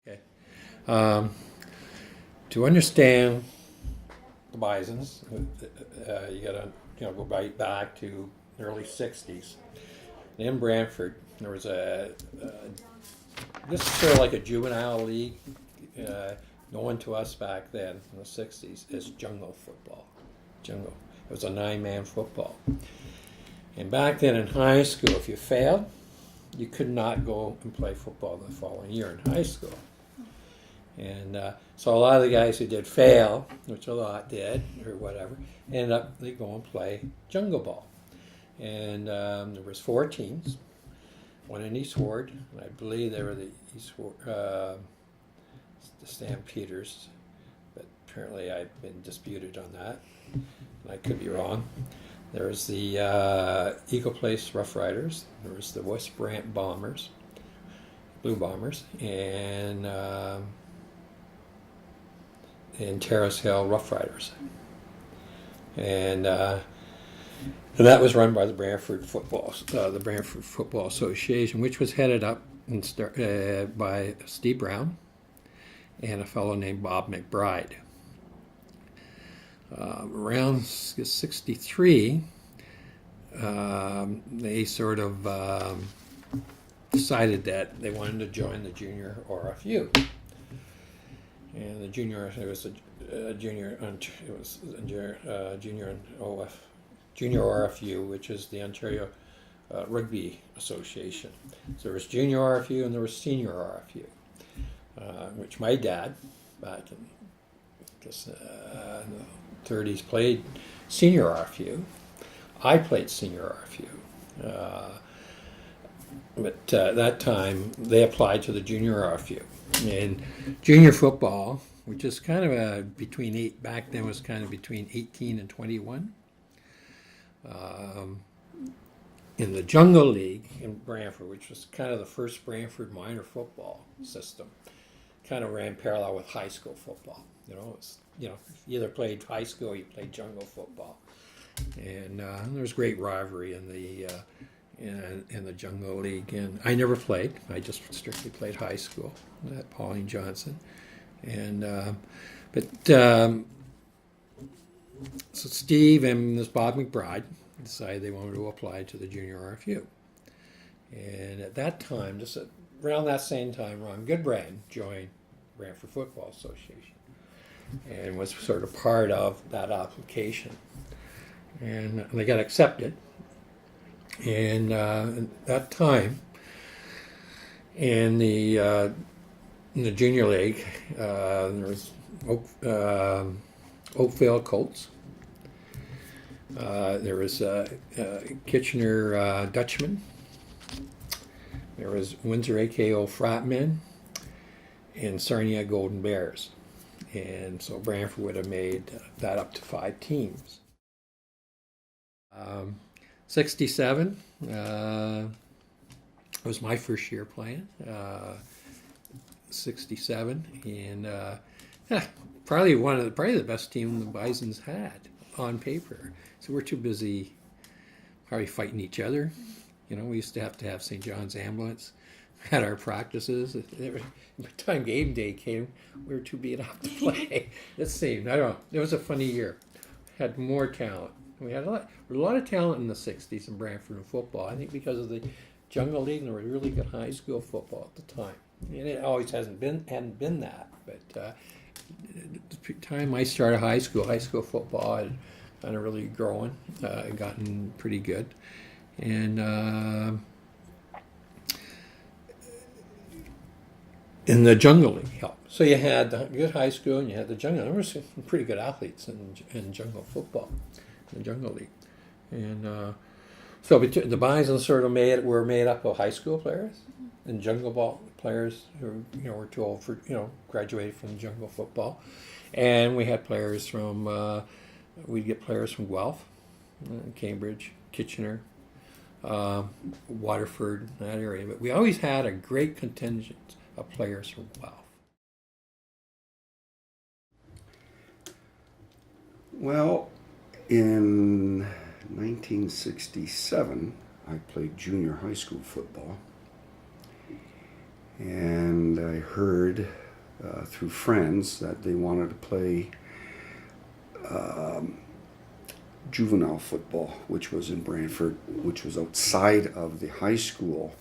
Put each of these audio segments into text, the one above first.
Okay. Um, to understand the Bisons, you got to go right back to the early '60s. In Brantford, there was this is sort of like a juvenile league, uh, known to us back then in the '60s as jungle football. Jungle. It was a nine-man football. And back then in high school, if you failed, you could not go and play football the following year in high school. And so a lot of the guys who did fail, which a lot did, or whatever, ended up they go and play jungle ball. And there was four teams, one in East Ward. I believe they were the East Ward, the Stampeders, but apparently I've been disputed on that, and I could be wrong. There was the Eagle Place Rough Riders. There was the West Brant Bombers, Blue Bombers, and Terrace Hill Rough Riders. And that was run by the Brantford Football Association, which was headed up by Steve Brown and a fellow named Bob McBride. Around '63, they sort of decided that they wanted to join the junior RFU. And the junior, it was a junior, it was junior RFU, which is the Ontario Rugby Association. So there was junior RFU and there was senior RFU, which my dad, back in the '30s, played senior RFU. I played senior RFU. But at that time, they applied to the junior RFU. And junior football, which is kind of back then was kind of between 18 and 21. In the Jungle League in Brantford, which was kind of the first Brantford minor football system, kind of ran parallel with high school football. You either played high school or you played jungle football. And there was great rivalry in the Jungle League, and I never played. I just strictly played high school at Pauline Johnson, and so Steve and this Bob McBride decided they wanted to apply to the junior RFU, and at that time, just around that same time, Ron Goodbrand joined Brantford Football Association and was sort of part of that application, and they got accepted. And at that time, in the junior league, there was Oakville Colts. There was Kitchener Dutchman. There was Windsor AKO Fratmen, and Sarnia Golden Bears. And so Brantford would have made that up to 5 teams. '67 was my first year playing. '67, and probably the best team the Bisons had on paper. So we're too busy probably fighting each other. We used to have St. John's ambulance at our practices. By the time game day came, we were too beat up to play. It seemed, I don't know, it was a funny year. Had more talent. We had a lot of talent in the '60s in Brantford in football. I think because of the Jungle League, and there was really good high school football at the time. And it always hadn't been that. But the time I started high school football had kind of really growing, gotten pretty good, and in the Jungle League helped. So you had the good high school and you had the Jungle. There were some pretty good athletes in Jungle football. The Jungle League, and so the Bison sort of were made up of high school players and jungle ball players who were too old for graduated from jungle football, and we had players from we'd get players from Guelph, Cambridge, Kitchener, Waterford, that area. But we always had a great contingent of players from Guelph. Well, in 1967, I played junior high school football, and I heard through friends that they wanted to play juvenile football, which was in Brantford, which was outside of the high school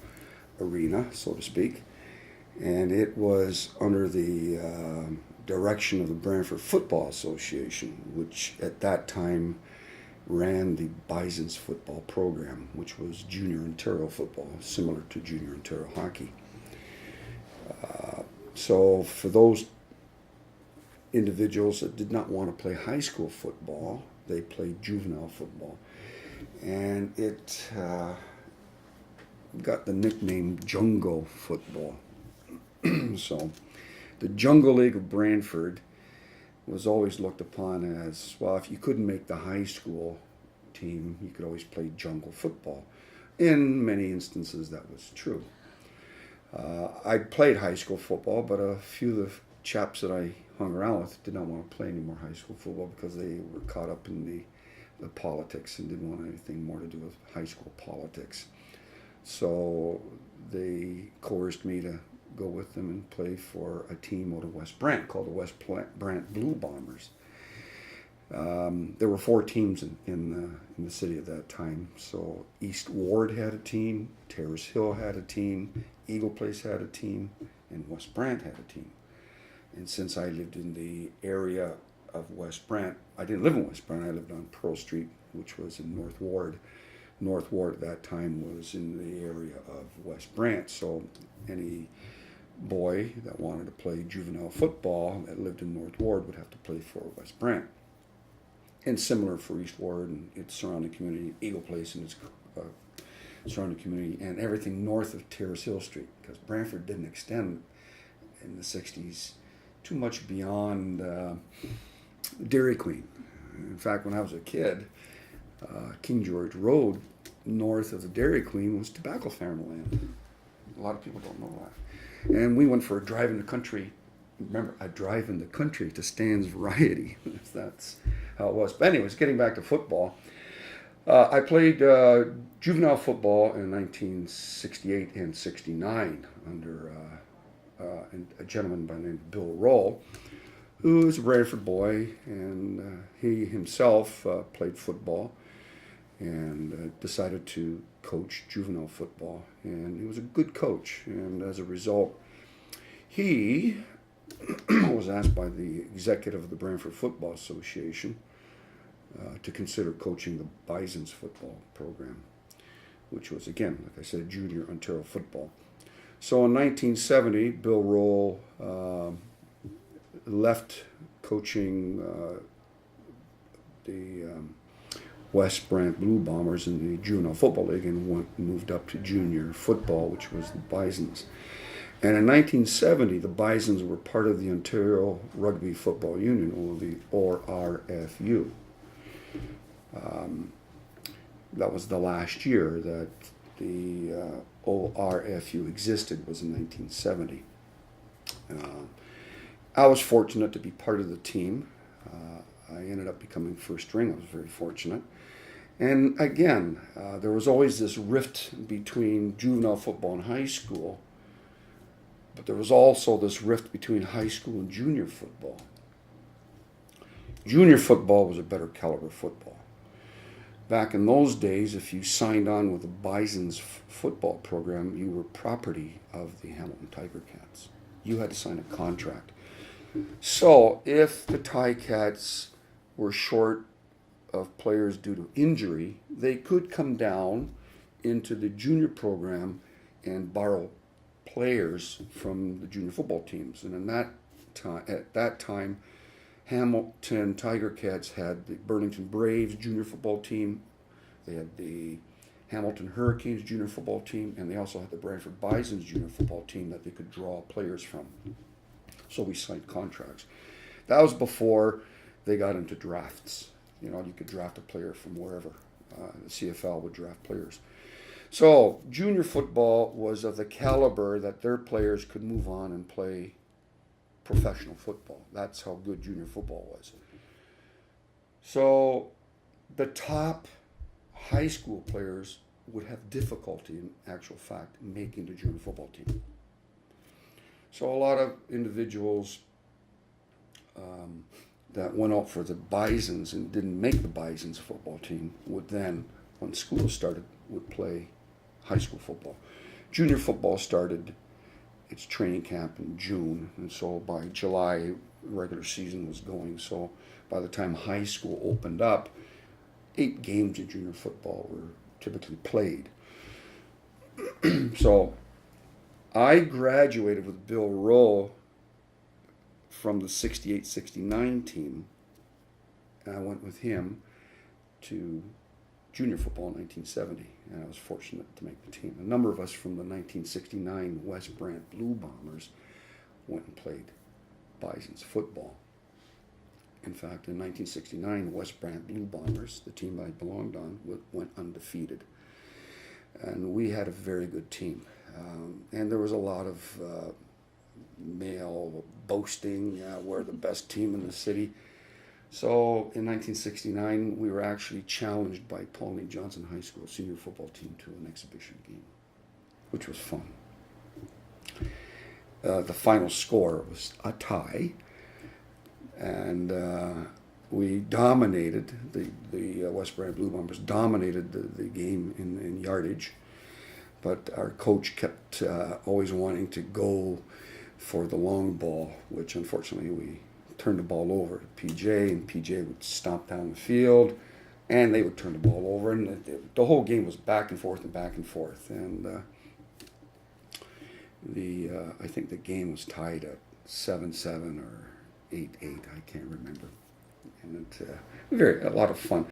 arena, so to speak. And it was under the direction of the Brantford Football Association, which at that time ran the Bison's football program, which was junior Ontario football, similar to junior Ontario hockey. So for those individuals that did not want to play high school football, they played juvenile football. And it got the nickname Jungle Football. So the Jungle League of Brantford was always looked upon as, well, if you couldn't make the high school team, you could always play jungle football. In many instances, that was true. I played high school football, but a few of the chaps that I hung around with did not want to play any more high school football because they were caught up in the politics and didn't want anything more to do with high school politics. So they coerced me to go with them and play for a team out of West Brant called the West Brant Blue Bombers. There were 4 teams in the city at that time. So East Ward had a team, Terrace Hill had a team, Eagle Place had a team, and West Brant had a team. And since I lived in the area of West Brant, I didn't live in West Brant, I lived on Pearl Street, which was in North Ward. North Ward at that time was in the area of West Brant, so any boy that wanted to play juvenile football that lived in North Ward would have to play for West Brant. And similar for East Ward and its surrounding community, Eagle Place and its surrounding community, and everything north of Terrace Hill Street, because Brantford didn't extend in the 60s too much beyond Dairy Queen. In fact, when I was a kid, King George Road, north of the Dairy Queen, was tobacco farmland. A lot of people don't know that. And we went for a drive in the country. Remember, a drive in the country to Stan's Variety. That's how it was. But anyways, getting back to football. I played juvenile football in 1968 and 69 under a gentleman by the name of Bill Roll, who was a Brantford boy, and he himself played football and decided to coach juvenile football. And he was a good coach, and as a result, he was asked by the executive of the Brantford Football Association to consider coaching the Bison's football program, which was, again, like I said, junior Ontario football. So in 1970, Bill Roll left coaching the West Brant Blue Bombers in the Juvenile Football League and moved up to junior football, which was the Bisons. And in 1970, the Bisons were part of the Ontario Rugby Football Union, or RFU. That was the last year that the ORFU existed, was in 1970. I was fortunate to be part of the team. I ended up becoming first string. I was very fortunate. And again, there was always this rift between juvenile football and high school, but there was also this rift between high school and junior football. Junior football was a better caliber football. Back in those days, if you signed on with the Bison's football program, you were property of the Hamilton Tiger Cats. You had to sign a contract. So if the Ticats were short of players due to injury, they could come down into the junior program and borrow players from the junior football teams. And at that time, Hamilton Tiger Cats had the Burlington Braves junior football team. They had the Hamilton Hurricanes junior football team, and they also had the Brantford Bisons junior football team that they could draw players from. So we signed contracts. That was before they got into drafts. You know, you could draft a player from wherever. The CFL would draft players. So junior football was of the caliber that their players could move on and play professional football. That's how good junior football was. So the top high school players would have difficulty, in actual fact, making the junior football team. So a lot of individuals that went out for the Bisons and didn't make the Bisons football team would then, when school started, would play high school football. Junior football started its training camp in June, and so by July, regular season was going. So by the time high school opened up, 8 games of junior football were typically played. So I graduated with Bill Rowe from the 68-69 team, and I went with him to junior football in 1970, and I was fortunate to make the team. A number of us from the 1969 West Brant Blue Bombers went and played Bison's football. In fact, in 1969, the West Brant Blue Bombers, the team I belonged on, went undefeated. And we had a very good team. And there was a lot of male boasting, we're the best team in the city. So in 1969, we were actually challenged by Paulney Johnson High School senior football team to an exhibition game, which was fun. The final score was a tie, and we dominated, the West Brant Blue Bombers dominated the game in yardage, but our coach kept always wanting to go for the long ball, which unfortunately we turned the ball over to PJ, and PJ would stomp down the field, and they would turn the ball over, and the whole game was back and forth and back and forth, and I think the game was tied at 7-7 or 8-8, I can't remember, and a lot of fun.